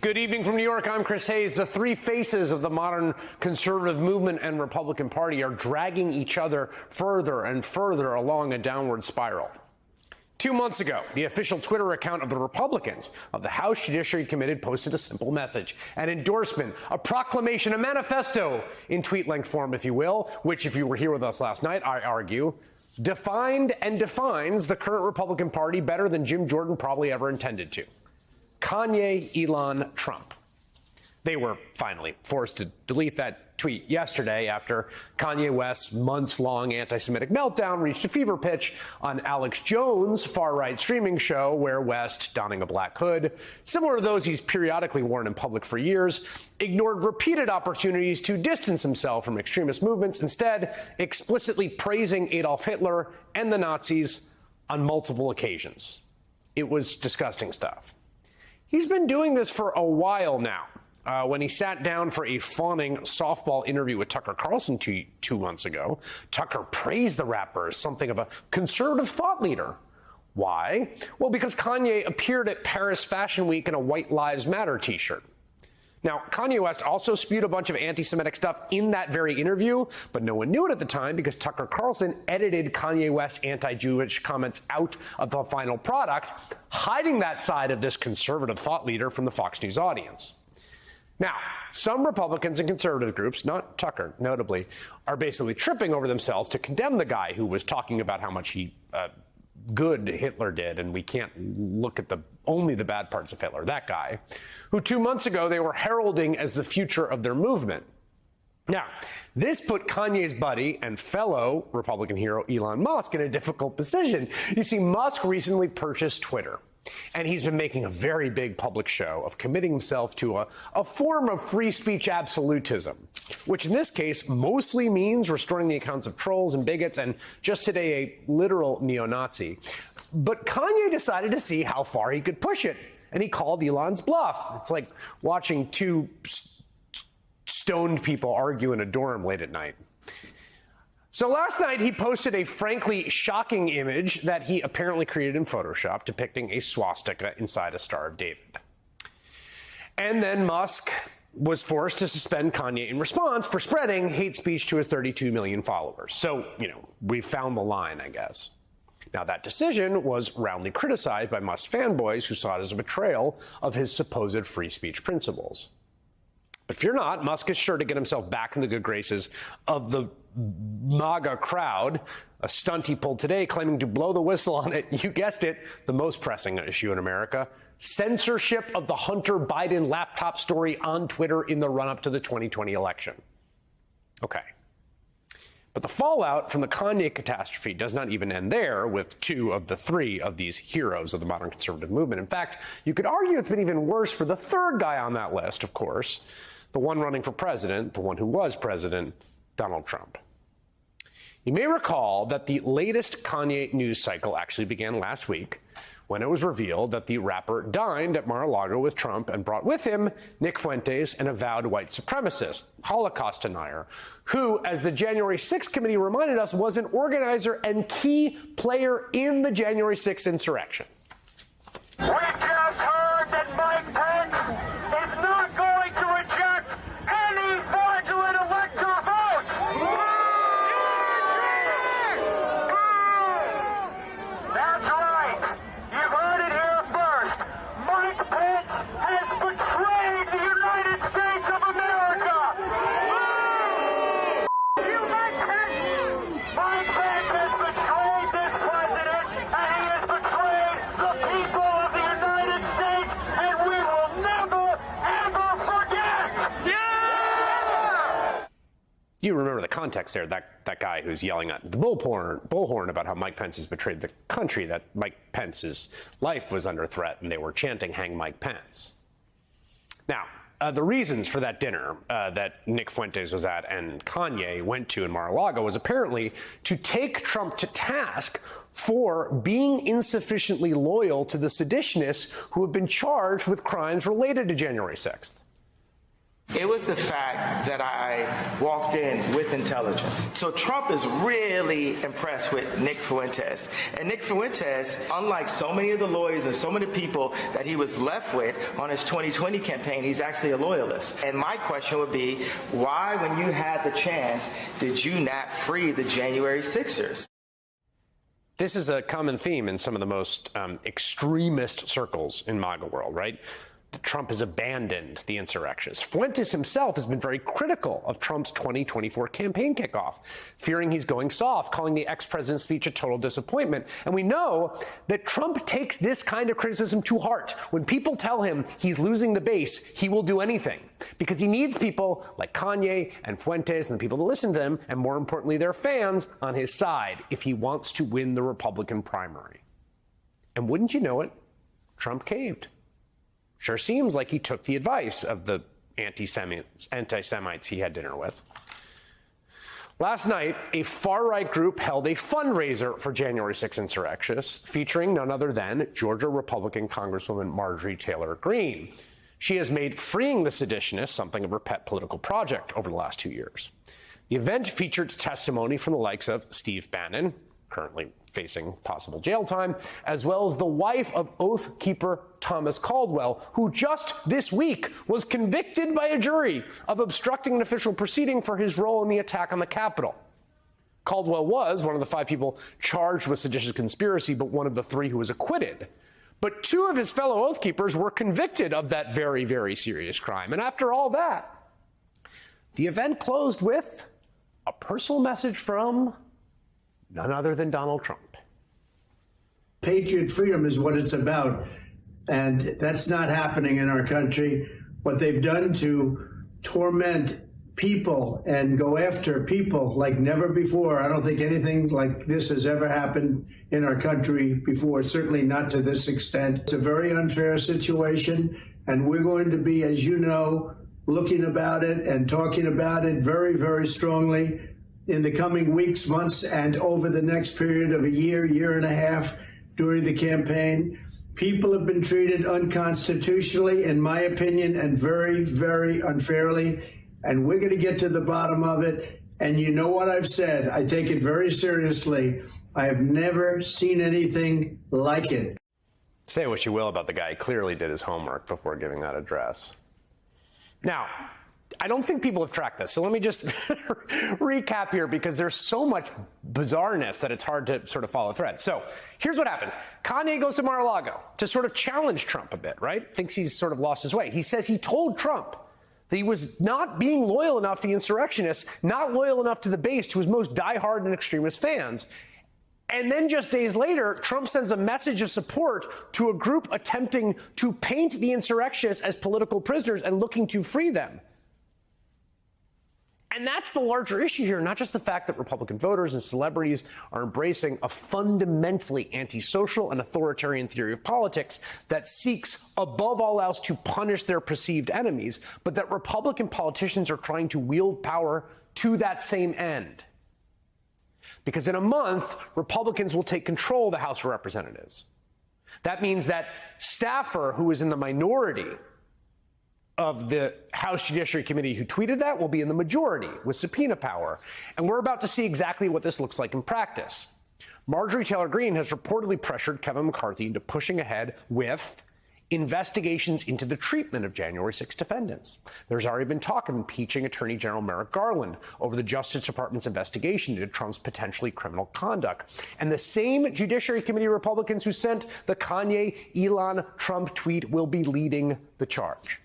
Good evening from New York. I'm Chris Hayes. The three faces of the modern conservative movement and Republican Party are dragging each other further and further along a downward spiral. 2 months ago, the official Twitter account of the Republicans of the House Judiciary Committee posted a simple message, an endorsement, a proclamation, a manifesto in tweet-length form, if you will, which, if you were here with us last night, I argue, defined and defines the current Republican Party better than Jim Jordan probably ever intended to. Kanye, Elon, Trump. They were finally forced to delete that tweet yesterday after Kanye West's months-long anti-Semitic meltdown reached a fever pitch on Alex Jones' far-right streaming show, where West, donning a black hood, similar to those he's periodically worn in public for years, ignored repeated opportunities to distance himself from extremist movements, instead explicitly praising Adolf Hitler and the Nazis on multiple occasions. It was disgusting stuff. He's been doing this for a while now. When he sat down for a fawning softball interview with Tucker Carlson two months ago, Tucker praised the rapper as something of a conservative thought leader. Why? Well, because Kanye appeared at Paris Fashion Week in a White Lives Matter t-shirt. Now, Kanye West also spewed a bunch of anti-Semitic stuff in that very interview, but no one knew it at the time because Tucker Carlson edited Kanye West's anti-Jewish comments out of the final product, hiding that side of this conservative thought leader from the Fox News audience. Now, some Republicans and conservative groups, not Tucker, notably, are basically tripping over themselves to condemn the guy who was talking about how much good Hitler did, and we can't look at only the bad parts of Hitler, that guy, who 2 months ago they were heralding as the future of their movement. Now, this put Kanye's buddy and fellow Republican hero Elon Musk in a difficult position. You see, Musk recently purchased Twitter, and he's been making a very big public show of committing himself to a form of free speech absolutism, which in this case mostly means restoring the accounts of trolls and bigots and just today a literal neo-Nazi. But Kanye decided to see how far he could push it, and he called Elon's bluff. It's like watching two stoned people argue in a dorm late at night. So last night, he posted a frankly shocking image that he apparently created in Photoshop depicting a swastika inside a Star of David. And then Musk was forced to suspend Kanye in response for spreading hate speech to his 32 million followers. So, we found the line, I guess. Now, that decision was roundly criticized by Musk fanboys who saw it as a betrayal of his supposed free speech principles. But fear not, Musk is sure to get himself back in the good graces of the MAGA crowd, a stunt he pulled today claiming to blow the whistle on it, you guessed it, the most pressing issue in America, censorship of the Hunter Biden laptop story on Twitter in the run-up to the 2020 election. Okay. But the fallout from the Kanye catastrophe does not even end there with two of the three of these heroes of the modern conservative movement. In fact, you could argue it's been even worse for the third guy on that list, of course, the one running for president, the one who was president, Donald Trump. You may recall that the latest Kanye news cycle actually began last week when it was revealed that the rapper dined at Mar-a-Lago with Trump and brought with him Nick Fuentes, an avowed white supremacist, Holocaust denier, who, as the January 6th committee reminded us, was an organizer and key player in the January 6th insurrection. We just heard that Mike Pence is not going to reject any fraudulent elector votes. That's right. You've heard it here first. Mike Pence has betrayed the United States of America. Mike Pence has betrayed this president, and he has betrayed the people of the United States, and we will never, ever forget. Yeah! You remember the context there, that guy who's yelling at the bullhorn about how Mike Pence has betrayed the country, that Mike Pence's life was under threat, and they were chanting, "Hang Mike Pence." Now, the reasons for that dinner that Nick Fuentes was at and Kanye went to in Mar-a-Lago was apparently to take Trump to task for being insufficiently loyal to the seditionists who have been charged with crimes related to January 6th. It was the fact that I walked in with intelligence. So Trump is really impressed with Nick Fuentes. And Nick Fuentes, unlike so many of the lawyers and so many people that he was left with on his 2020 campaign, he's actually a loyalist. And my question would be, why, when you had the chance, did you not free the January 6ers? This is a common theme in some of the most extremist circles in MAGA world, right? Trump has abandoned the insurrectionists. Fuentes himself has been very critical of Trump's 2024 campaign kickoff, fearing he's going soft, calling the ex-president's speech a total disappointment. And we know that Trump takes this kind of criticism to heart. When people tell him he's losing the base, he will do anything, because he needs people like Kanye and Fuentes and the people that listen to him, and more importantly, their fans, on his side if he wants to win the Republican primary. And wouldn't you know it, Trump caved. Sure seems like he took the advice of the anti-Semites he had dinner with. Last night, a far-right group held a fundraiser for January 6 insurrectionists, featuring none other than Georgia Republican Congresswoman Marjorie Taylor Greene. She has made freeing the seditionists something of her pet political project over the last 2 years. The event featured testimony from the likes of Steve Bannon, currently facing possible jail time, as well as the wife of Oath Keeper Thomas Caldwell, who just this week was convicted by a jury of obstructing an official proceeding for his role in the attack on the Capitol. Caldwell was one of the 5 people charged with seditious conspiracy, but one of the 3 who was acquitted. But 2 of his fellow Oath Keepers were convicted of that very, very serious crime. And after all that, the event closed with a personal message from none other than Donald Trump. Patriot freedom is what it's about, and that's not happening in our country. What they've done to torment people and go after people like never before, I don't think anything like this has ever happened in our country before, certainly not to this extent. It's a very unfair situation, and we're going to be, as you know, looking about it and talking about it very, very strongly in the coming weeks, months, and over the next period of a year, year and a half during the campaign. People have been treated unconstitutionally, in my opinion, and very, very unfairly. And we're going to get to the bottom of it. And you know what I've said. I take it very seriously. I have never seen anything like it. Say what you will about the guy. He clearly did his homework before giving that address. Now, I don't think people have tracked this, so let me just recap here, because there's so much bizarreness that it's hard to sort of follow threads. So here's what happens. Kanye goes to Mar-a-Lago to sort of challenge Trump a bit, right? Thinks he's sort of lost his way. He says he told Trump that he was not being loyal enough to the insurrectionists, not loyal enough to the base, to his most diehard and extremist fans. And then just days later, Trump sends a message of support to a group attempting to paint the insurrectionists as political prisoners and looking to free them. And that's the larger issue here, not just the fact that Republican voters and celebrities are embracing a fundamentally antisocial and authoritarian theory of politics that seeks, above all else, to punish their perceived enemies, but that Republican politicians are trying to wield power to that same end. Because in a month, Republicans will take control of the House of Representatives. That means that staffer who is in the minority of the House Judiciary Committee who tweeted that will be in the majority with subpoena power. And we're about to see exactly what this looks like in practice. Marjorie Taylor Greene has reportedly pressured Kevin McCarthy into pushing ahead with investigations into the treatment of January 6 defendants. There's already been talk of impeaching Attorney General Merrick Garland over the Justice Department's investigation into Trump's potentially criminal conduct. And the same Judiciary Committee Republicans who sent the Kanye Elon Trump tweet will be leading the charge.